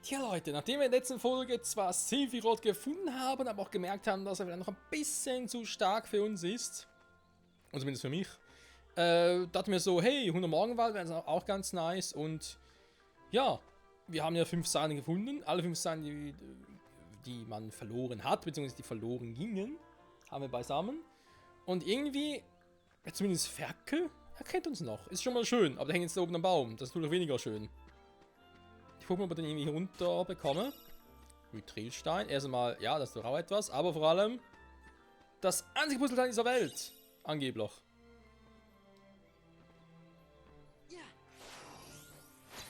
Tja Leute, nachdem wir in der letzten Folge zwar Sephiroth gefunden haben, aber auch gemerkt haben, dass er vielleicht noch ein bisschen zu stark für uns ist, und zumindest für mich, dachten wir so, hey, 100 Morgenwald wäre auch ganz nice und ja, wir haben ja 5 Steine gefunden, alle 5 Steine, die man verloren hat, beziehungsweise die verloren gingen, haben wir beisammen und irgendwie, zumindest Ferkel erkennt uns noch, ist schon mal schön, aber der hängt jetzt da oben am Baum, das tut doch weniger schön. Ich gucke mal, ob wir den irgendwie hier runter bekommen. Mytrilstein. Erst einmal, ja, das ist doch auch etwas. Aber vor allem das einzige Puzzleteil dieser Welt. Angeblich.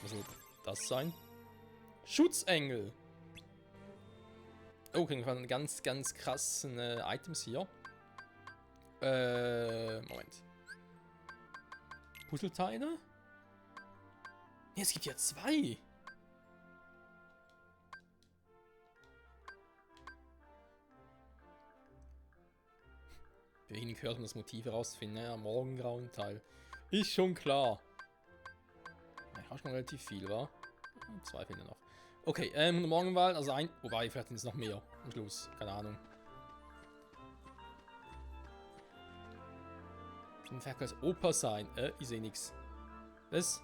Was soll das sein? Schutzengel. Oh, kriegen wir einen ganz, ganz krassen Items hier. Moment. Puzzleteile? Ne, es gibt ja 2. Wenig gehört, um das Motiv herauszufinden. Ja, morgengrauen Teil. Ist schon klar. Ja, ich habe schon relativ viel, wa? 2 fehlen noch. Okay, Morgenwald, also ein. Wobei, vielleicht sind es noch mehr am Schluss. Keine Ahnung. Ein Ferkel als Opa sein. Ich sehe nichts. Was?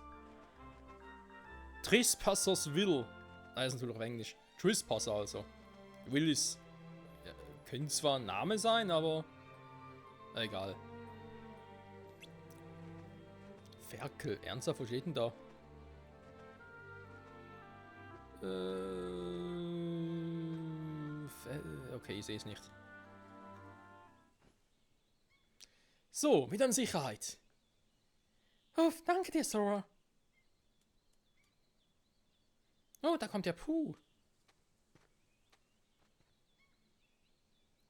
Trespassers Will. Das ist natürlich auf Englisch. Trespasser also. Will ist. Ja, könnte zwar ein Name sein, aber. Egal. Ferkel. Ernsthaft, wo steht denn da? Okay, ich sehe es nicht. So, wieder in Sicherheit. Oh, danke dir, Sora. Oh, da kommt der Puh.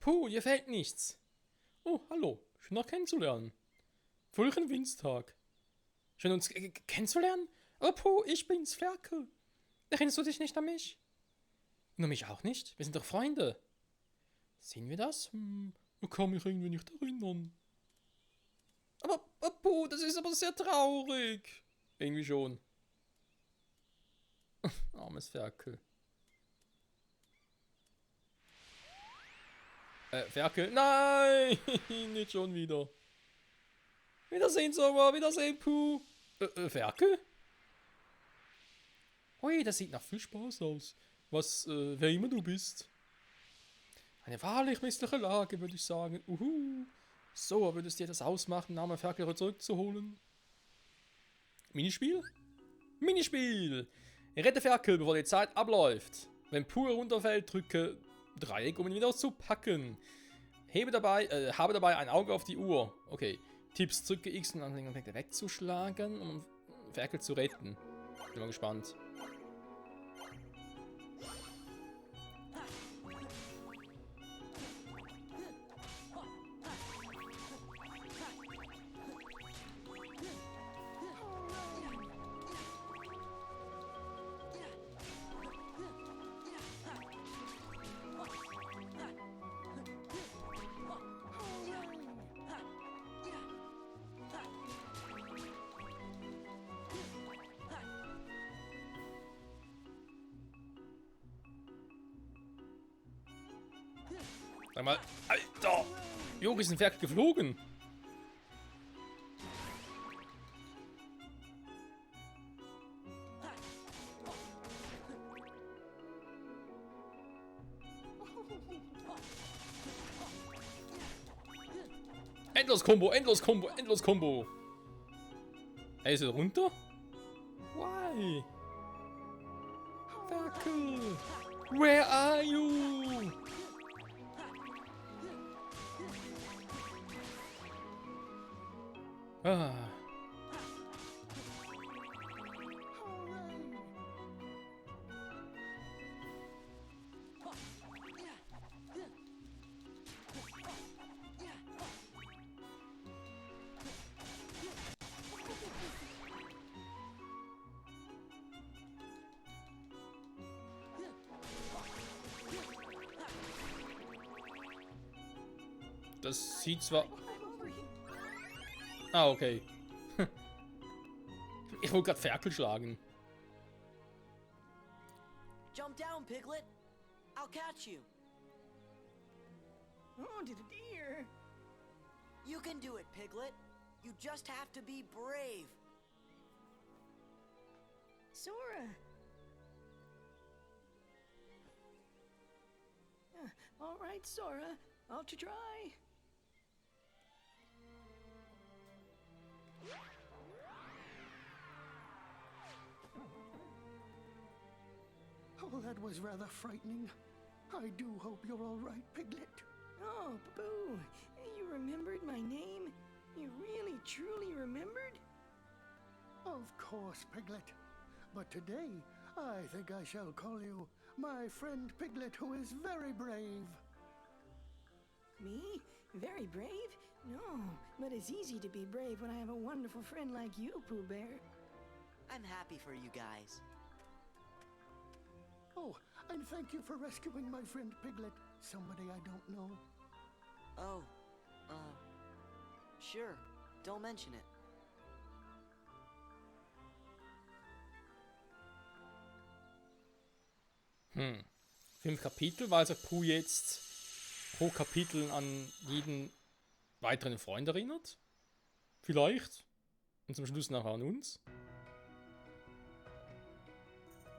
Puh, dir fehlt nichts. Oh, hallo. Schön noch kennenzulernen. Fröhlichen Winstag. Schön uns kennenzulernen? Oh, Puh, ich bin's, Ferkel. Erinnerst du dich nicht an mich? Und an mich auch nicht? Wir sind doch Freunde. Sehen wir das? Ich kann mich irgendwie nicht erinnern. Aber, Puh, das ist aber sehr traurig. Irgendwie schon. Armes Ferkel. Ferkel. Nein! Nicht schon wieder. Wiedersehen, Sora. Wiedersehen, Puh. Ferkel? Ui, das sieht nach viel Spaß aus. Was, wer immer du bist. Eine wahrlich missliche Lage, würde ich sagen. So, würdest du dir das ausmachen, Name Ferkel zurückzuholen? Minispiel? Minispiel! Rette Ferkel, bevor die Zeit abläuft. Wenn Puh runterfällt, drücke Dreieck, um ihn wieder zu packen. Habe dabei ein Auge auf die Uhr. Okay. Tipps, drücke X, um den Objekte wegzuschlagen, um Ferkel zu retten. Bin mal gespannt. Sag mal, Alter! Jogi ist ein Ferkel geflogen. Endlos-Kombo, Endlos-Kombo, Endlos-Kombo. Hey, ist er runter? Why? Ferkel! Where are you? Ah. Das sieht zwar... Ah, okay. Ich wollte gerade Ferkel schlagen. Jump down, Piglet. I'll catch you. Oh, dear. You can do it, Piglet. You just have to be brave. Sora. All right, Sora. I'll try. Oh, that was rather frightening. I do hope you're all right, Piglet. Oh, Boo, you remembered my name? You really, truly remembered? Of course, Piglet. But today, I think I shall call you my friend Piglet, who is very brave. Me? Very brave? No, but it's easy to be brave when I have a wonderful friend like you, Pooh Bear. I'm happy for you guys. Oh, and thank you for rescuing my friend Piglet, somebody I don't know. Oh, sure. Don't mention it. 5 Kapitel, weil sich Pooh jetzt pro Kapitel an jeden weiteren Freund erinnert. Vielleicht. Und zum Schluss nachher an uns.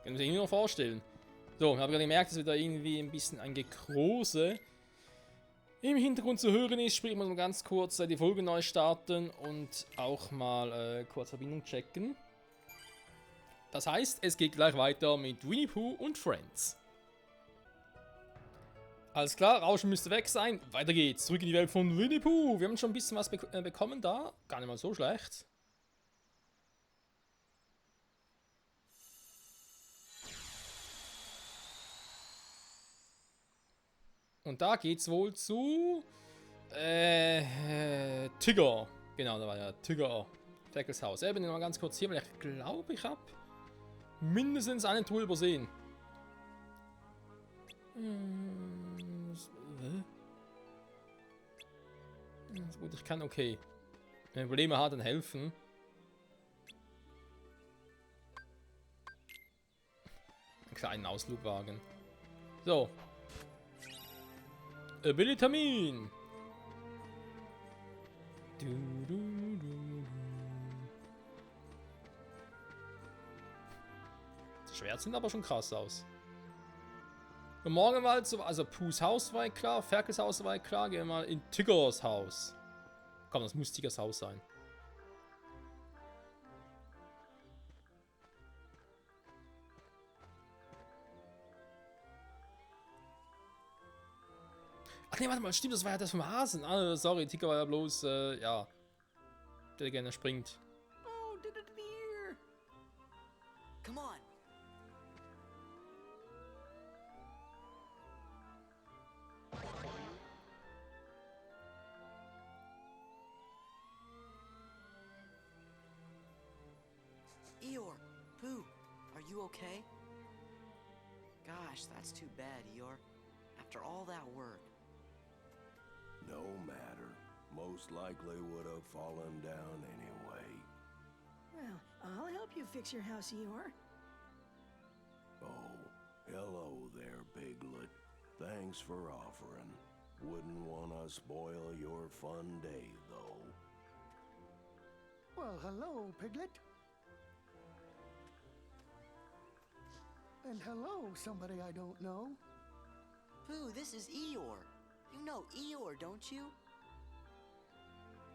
Können wir sich irgendwie noch vorstellen. So, ich habe gerade gemerkt, dass wieder irgendwie ein bisschen ein Gekrose im Hintergrund zu hören ist. Sprich, ich muss mal ganz kurz die Folge neu starten und auch mal kurz Verbindung checken. Das heißt, es geht gleich weiter mit Winnie Pooh und Friends. Alles klar, Rauschen müsste weg sein. Weiter geht's. Zurück in die Welt von Winnie Pooh. Wir haben schon ein bisschen was bekommen da. Gar nicht mal so schlecht. Und da geht's wohl zu Tigger. Genau, da war ja Tigger. Freckles Haus. Ich bin noch mal ganz kurz hier, weil ich glaube, ich habe mindestens eine Tour übersehen. Gut, ich kann, okay. Wenn man Probleme hat, dann helfen. Einen kleinen Ausflug wagen. So. Abilitamin. Die Schwerter sehen aber schon krass aus. Im Morgenwald, also Poohs Haus war klar, Ferkels Haus war klar, gehen wir mal in Tiggers Haus. Komm, das muss Tiggers Haus sein. Ach nee, warte mal, stimmt, das war ja das vom Hasen. Ah, sorry, Tigger war ja bloß, ja, der gerne springt. Oh, dear. Come on. Eeyore, Pooh, are you okay? Gosh, that's too bad, Eeyore. After all that work. No matter. Most likely would have fallen down anyway. Well, I'll help you fix your house, Eeyore. Oh, hello there, Piglet. Thanks for offering. Wouldn't want to spoil your fun day, though. Well, hello, Piglet. And hello, somebody I don't know. Pooh, this is Eeyore. You know Eeyore, don't you?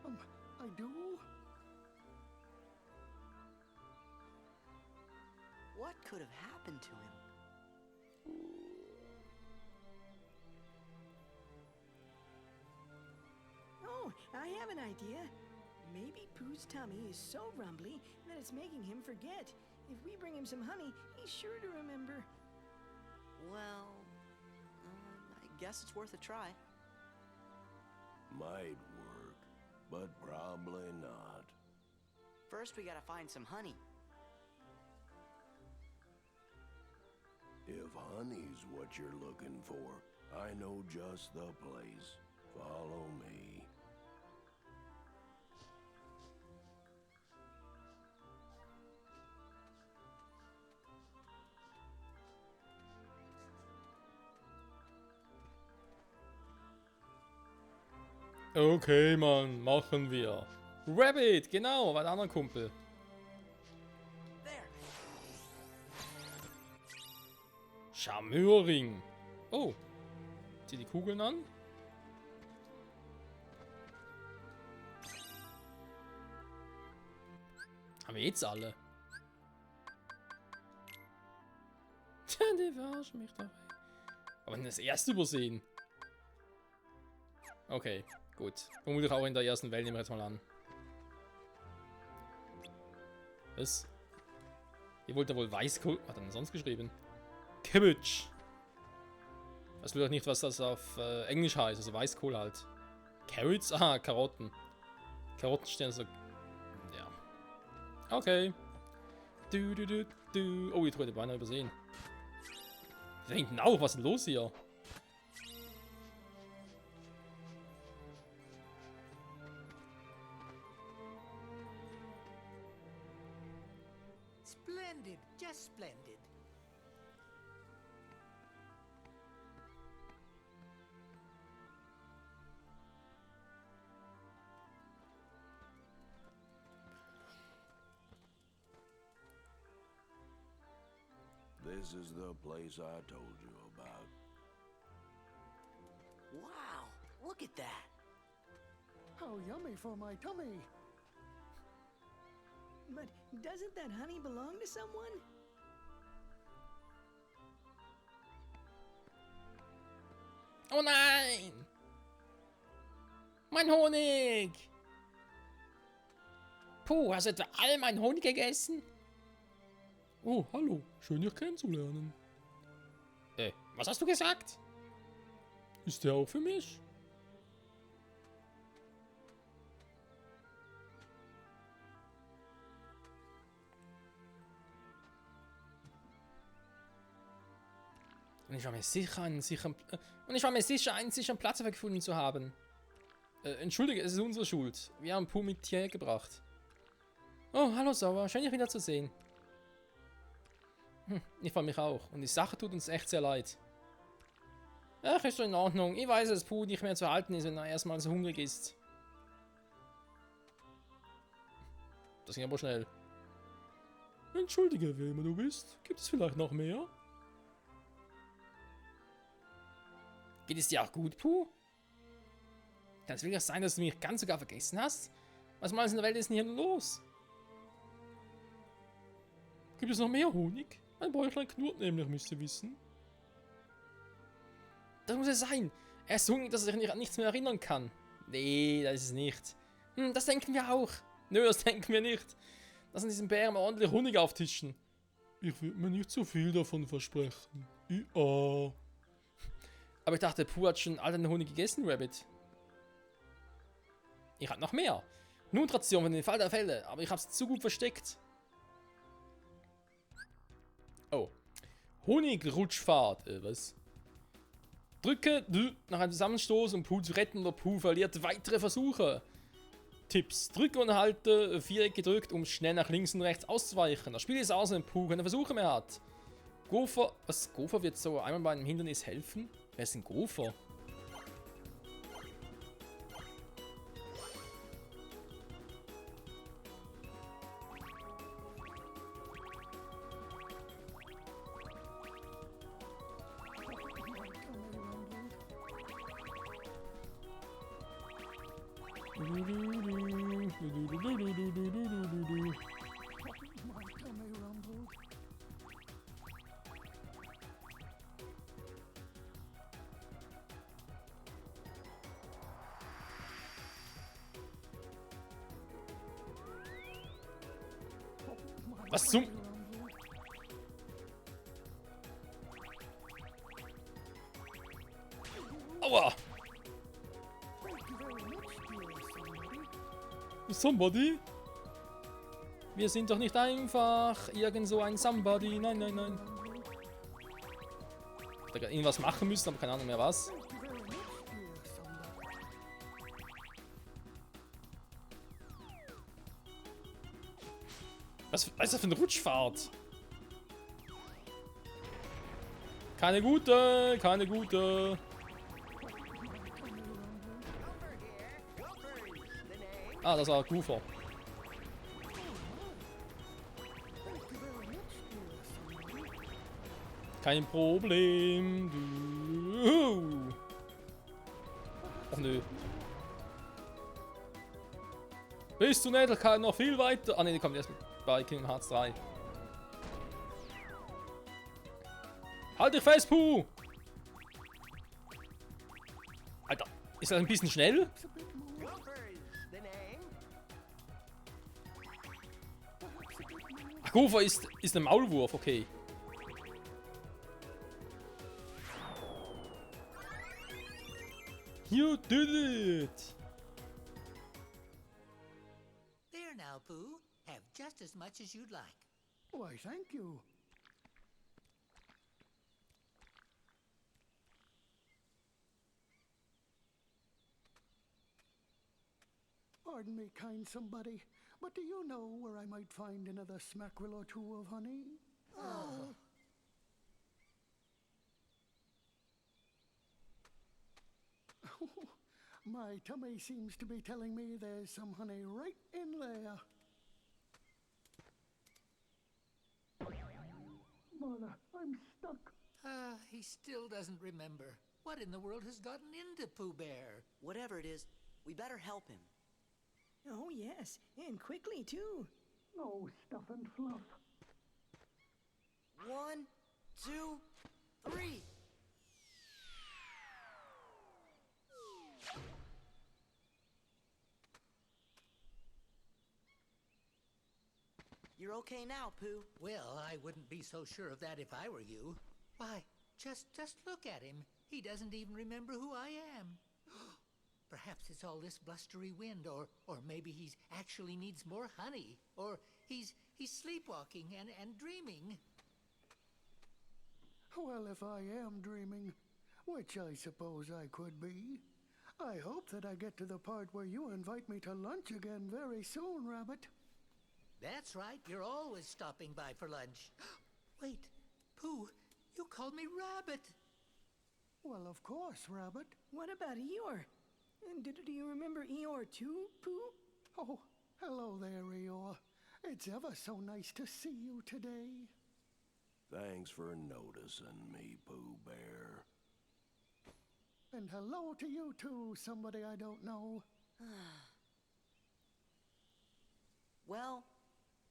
I do? What could have happened to him? Oh, I have an idea. Maybe Pooh's tummy is so rumbly that it's making him forget. If we bring him some honey, he's sure to remember. Well, I guess it's worth a try. Might work, but probably not. First, we gotta find some honey. If honey's what you're looking for, I know just the place. Follow me. Okay, Mann, machen wir. Rabbit, genau, war der andere Kumpel. There. Charmeurring. Oh. Zieh die Kugeln an. Haben wir jetzt alle? Tja, die verarschen mich doch. Aber das erste übersehen. Okay, gut. Vermutlich auch in der ersten Welle, nehmen wir jetzt mal an. Was? Ihr wollt ja wohl Weißkohl. Was hat er denn sonst geschrieben? Cabbage. Das will doch nicht, was das auf Englisch heißt. Also Weißkohl halt. Carrots? Aha, Karotten. Karotten stehen so. Ja. Okay. Oh, ich wollte beinahe übersehen. Da hinten auch. Was ist denn los hier? Splendid, just splendid. This is the place I told you about. Wow, look at that. How yummy for my tummy. But doesn't that honey belong to someone? Oh nein! Mein Honig! Puh, hast du etwa all meinen Honig gegessen? Oh, hallo. Schön, dich kennenzulernen. Was hast du gesagt? Ist der auch für mich? Und ich war mir sicher, einen sicheren Platz gefunden zu haben. Entschuldige, es ist unsere Schuld. Wir haben Pooh mit hierher gebracht. Oh, hallo Sauer, schön dich wieder zu sehen. Ich freue mich auch. Und die Sache tut uns echt sehr leid. Ach, ist schon in Ordnung. Ich weiß, dass Pooh nicht mehr zu halten ist, wenn er erstmal so hungrig ist. Das ging aber schnell. Entschuldige, wer immer du bist. Gibt es vielleicht noch mehr? Geht es dir auch gut, Pooh? Kann es wirklich sein, dass du mich ganz sogar vergessen hast? Was mal in der Welt ist denn hier los? Gibt es noch mehr Honig? Mein Bäuchlein knurrt nämlich, müsst ihr wissen. Das muss es sein. Er ist so hungrig, dass er sich an nichts mehr erinnern kann. Nee, das ist es nicht. Das denken wir auch. Nö, das denken wir nicht. Lass uns diesen Bären mal ordentlich Honig auftischen. Ich will mir nicht so viel davon versprechen. Ja. Aber ich dachte, Pooh hat schon all den Honig gegessen, Rabbit. Ich hab noch mehr. Notration für den Fall der Fälle, aber ich hab's zu gut versteckt. Oh. Honigrutschfahrt. Was? Drücke nach einem Zusammenstoß, um Pooh zu retten, oder Pooh verliert weitere Versuche. Tipps. Drücke und halte Viereck gedrückt, um schnell nach links und rechts auszuweichen. Das Spiel ist aus, wenn Pooh keine Versuche mehr hat. Gopher. Was? Gopher wird so einmal bei einem Hindernis helfen? Wer ist ein Gopher? My tummy rumbled. Was zum... Aua! Somebody? Wir sind doch nicht einfach irgend so ein Somebody. Nein, nein, nein. Ich hätte irgendwas machen müssen, aber keine Ahnung mehr was. Was ist das für eine Rutschfahrt? Keine gute, keine gute. Ah, das war Goofer. Thank you very much, dear somebody. Kein Problem. Du. Ach nö. Bis zur Nethercard noch viel weiter. Ah ne, die kommt erst bei Kingdom Hearts 3. Halt dich fest, Puh! Alter, ist das ein bisschen schnell? It's a bit more, Gophers, the name. perhaps a bit more. Ach, Goofer ist ein Maulwurf, okay. You did it! There now, Pooh. Have just as much as you'd like. Why, thank you. Pardon me, kind somebody, but do you know where I might find another smackerel or two of honey? My tummy seems to be telling me there's some honey right in there. Mother, I'm stuck. He still doesn't remember. What in the world has gotten into Pooh Bear? Whatever it is, we better help him. Oh, yes, and quickly, too. Oh, stuff and fluff. 1, 2, 3. You're okay now, Pooh. Well, I wouldn't be so sure of that if I were you. Why, just look at him. He doesn't even remember who I am. Perhaps it's all this blustery wind, or maybe he actually needs more honey, or he's sleepwalking and dreaming. Well, if I am dreaming, which I suppose I could be, I hope that I get to the part where you invite me to lunch again very soon, Rabbit. That's right, you're always stopping by for lunch. Wait, Pooh, you called me Rabbit. Well, of course, Rabbit. What about Eeyore? And do you remember Eeyore too, Pooh? Oh, hello there, Eeyore. It's ever so nice to see you today. Thanks for noticing me, Pooh Bear. And hello to you too, somebody I don't know. Well,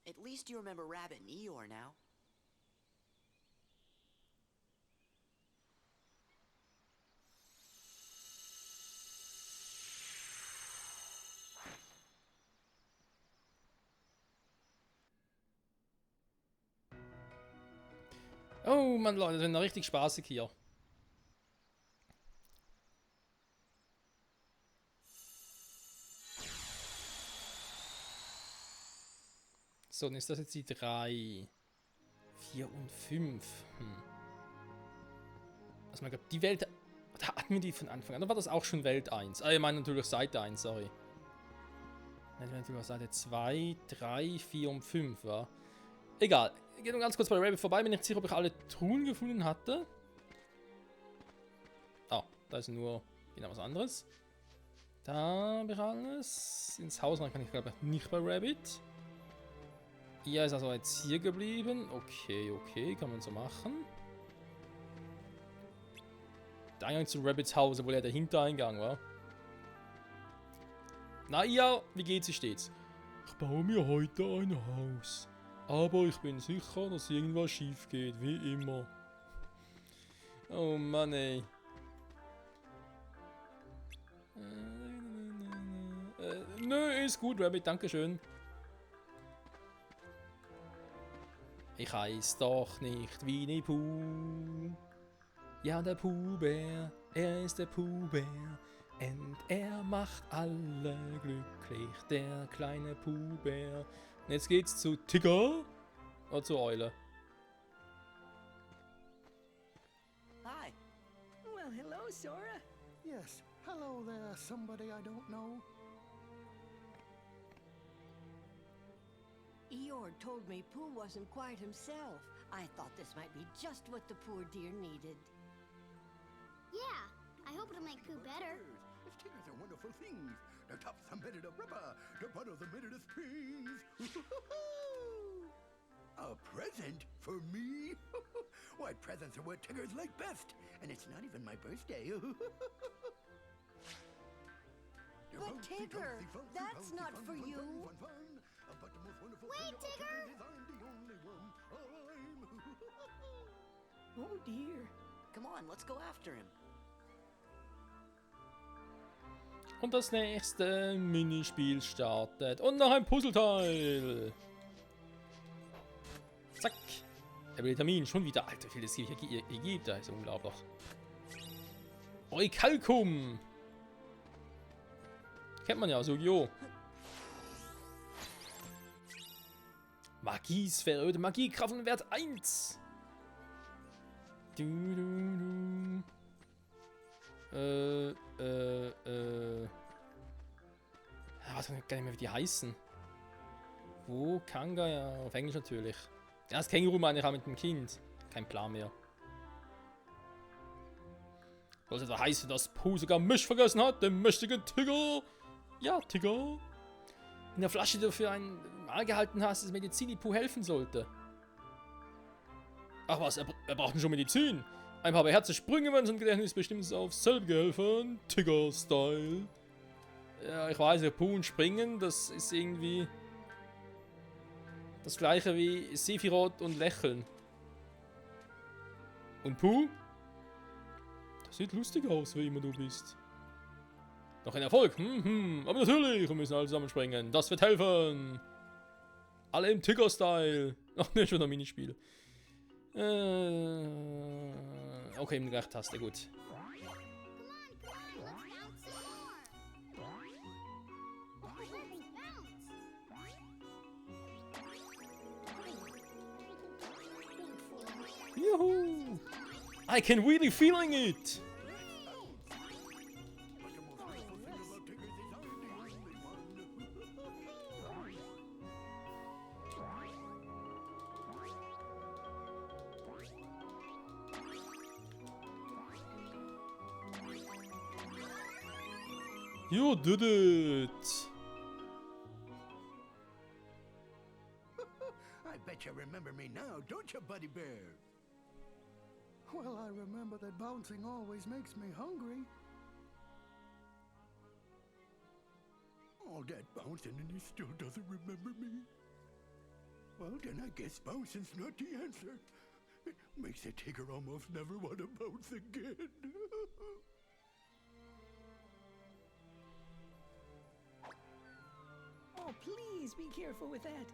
at least you remember Rabbit and Eeyore now. Oh Mann, Leute, das ist noch richtig spaßig hier. So, dann ist das jetzt die 3, 4 und 5. Also, man glaubt, die Welt. Da hatten wir die von Anfang an. Oder war das auch schon Welt 1? Ah, ich meine natürlich Seite 1, sorry. Nein, natürlich Seite 2, 3, 4 und 5, war. Egal. Ich gehe nur ganz kurz bei Rabbit vorbei. Bin nicht sicher, ob ich alle Truhen gefunden hatte. Ah, da ist nur genau was anderes. Da habe ich alles. Ins Haus rein kann ich, glaube ich, nicht bei Rabbit. Ihr ist also jetzt hier geblieben. Okay, okay, kann man so machen. Der Eingang zu Rabbits Haus, obwohl ja der Hintereingang war. Na ja, wie geht's, wie steht's? Ich baue mir heute ein Haus. Aber ich bin sicher, dass irgendwas schief geht, wie immer. Oh Mann, ey. Nö, ist gut, Rabbit, dankeschön. Ich heiß doch nicht Winnie Pooh. Ja, der Pooh-Bär, er ist der Pooh-Bär. Und er macht alle glücklich, der kleine Pooh-Bär. Und jetzt geht's zu Tigger oder zur Eule. Hi. Well, hello, Sora. Yes, hello there, somebody I don't know. Eeyore told me Pooh wasn't quite himself. I thought this might be just what the poor dear needed. Yeah, I hope it'll make Pooh better. Tigers are wonderful things. The tops are made of rubber, the bottoms are made of springs. A present for me? Why, presents are what Tiggers like best, and it's not even my birthday. But Tigger, that's not for you. Wait, Tigger! Oh dear. Come on, let's go after him. Und das nächste Minispiel startet. Und noch ein Puzzleteil. Zack. Vitamin, schon wieder. Alter, wie viel es hier gibt. Da ist unglaublich. Orichalcum. Kennt man ja, so Yu-Gi-Oh! Magiesphäre, öde Magiekraft und Wert 1. Ja, ich weiß gar nicht mehr, wie die heißen. Wo? Kanga, ja, auf Englisch natürlich. Ja, das Känguru meine ich auch mit dem Kind. Kein Plan mehr. Was etwa heißt, dass Pooh sogar mich vergessen hat, den mächtigen Tigger. Ja, Tigger. In der Flasche, die du für ein Mal gehalten hast, ist Medizin, die Pooh helfen sollte. Ach was, er braucht schon Medizin. Ein paar beherzte Sprünge werden zum Gedächtnis bestimmt aufs selbe geholfen. Tigger-Style. Ja, ich weiß, Pooh und Springen, das ist irgendwie das gleiche wie Sephiroth und Lächeln. Und Pooh? Das sieht lustig aus, wie immer du bist. Noch ein Erfolg. Aber natürlich, wir müssen alle zusammen springen. Das wird helfen. Alle im Tigger-Style. Ach ne, schon ein Minispiel. Okay, mit der Taste, gut. Juhu! I can really feeling it! You did it! I bet you remember me now, don't you, Buddy Bear? Well, I remember that bouncing always makes me hungry. All that bouncing and he still doesn't remember me? Well, then I guess bouncing's not the answer. It makes a Tigger almost never want to bounce again. Oh, please be careful with that.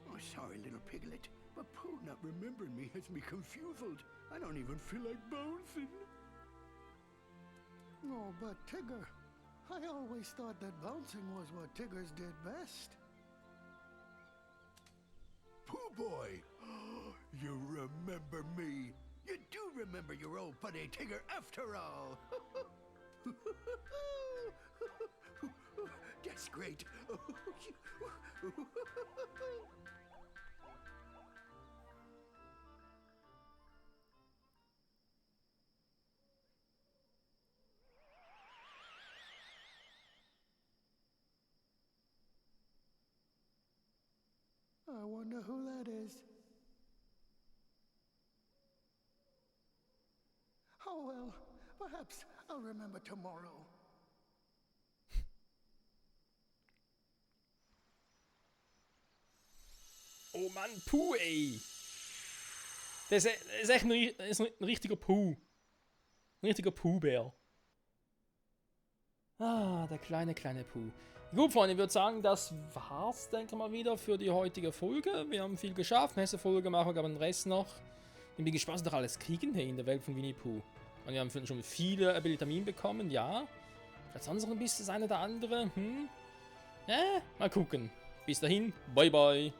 Oh, sorry, little piglet, but Pooh not remembering me has me confused. I don't even feel like bouncing. Oh, but Tigger, I always thought that bouncing was what Tiggers did best. Pooh boy, you remember me. You do remember your old buddy Tigger after all. That's great. I wonder who that is. Oh well, perhaps I'll remember tomorrow. Oh Mann, Pooh, ey! Das ist echt ein richtiger Pooh. Ein richtiger Pooh-Bär. Ah, der kleine Pooh. Gut, Freunde, ich würde sagen, das war's, denke ich mal, wieder für die heutige Folge. Wir haben viel geschafft. Nächste Folge machen wir aber den Rest noch. Ich bin gespannt, was wir doch alles kriegen hier in der Welt von Winnie Pooh. Und wir haben schon viele Vitamin bekommen, ja. Vielleicht sonst noch ein bisschen das eine oder andere. Mal gucken. Bis dahin, bye bye.